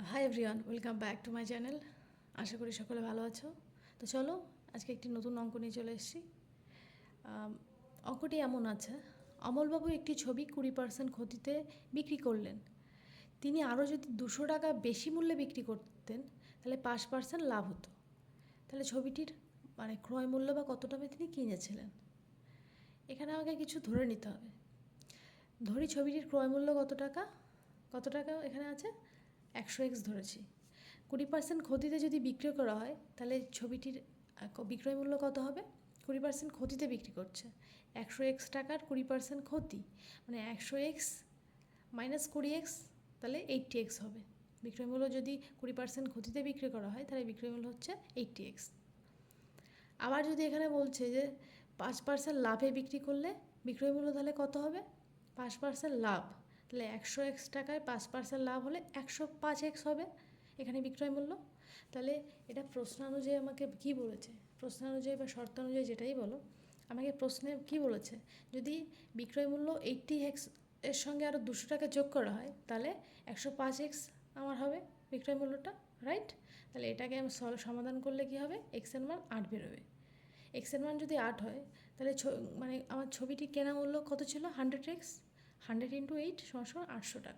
High everyone, welcome back to my channel. আশা করি সকলে ভালো আছো। তো চলো আজকে একটি নতুন অঙ্ক নিয়ে চলে এসেছি। অঙ্কটি এমন আছে, অমলবাবু একটি ছবি 20% ক্ষতিতে বিক্রি করলেন। তিনি আরও যদি 200 টাকা বেশি মূল্যে বিক্রি করতেন তাহলে 5% লাভ হতো। তাহলে ছবিটির ক্রয় মূল্য বা কত টাকায় তিনি কিনেছিলেন। এখানে আমাকে কিছু ধরে নিতে হবে। ধরি ছবিটির ক্রয় মূল্য কত টাকা এখানে আছে, 100x ধরেছি। 20% ক্ষতিতে যদি বিক্রি করা হয় তাহলে ছবিটির বিক্রয় মূল্য কত হবে? 20% ক্ষতিতে বিক্রি করছে, 100x টাকার 20% ক্ষতি, 100x মাইনাস 20x, তাহলে 80x হবে। বিক্রয় মূল্য যদি 20% ক্ষতিতে বিক্রি করা হয় তাহলে বিক্রয় মূল্য হচ্ছে 80x। আবার যদি এখানে বলছে যে 5% লাভে বিক্রি করলে বিক্রয় মূল্য তাহলে কত হবে? 5% লাভ, তাহলে 100x টাকায় 5% লাভ হলে 105x হবে এখানে বিক্রয় মূল্য। তাহলে এটা প্রশ্নানুযায়ী আমাকে কী বলেছে, প্রশ্নানুযায়ী বা শর্তানুযায়ী যেটাই বলো, আমাকে প্রশ্নে কী বলেছে, যদি বিক্রয় মূল্য 80x এর সঙ্গে আরও 200 টাকা যোগ করা হয় তাহলে 105x আমার হবে বিক্রয় মূল্যটা, রাইট? তাহলে এটাকে আমি সমাধান করলে কী হবে, এক্সের মান 8 বেরোবে। এক্সের মান যদি 8 হয় তাহলে আমার ছবিটির কেনা মূল্য কত ছিল? 100x, 100 × 8 = 800 টাকা।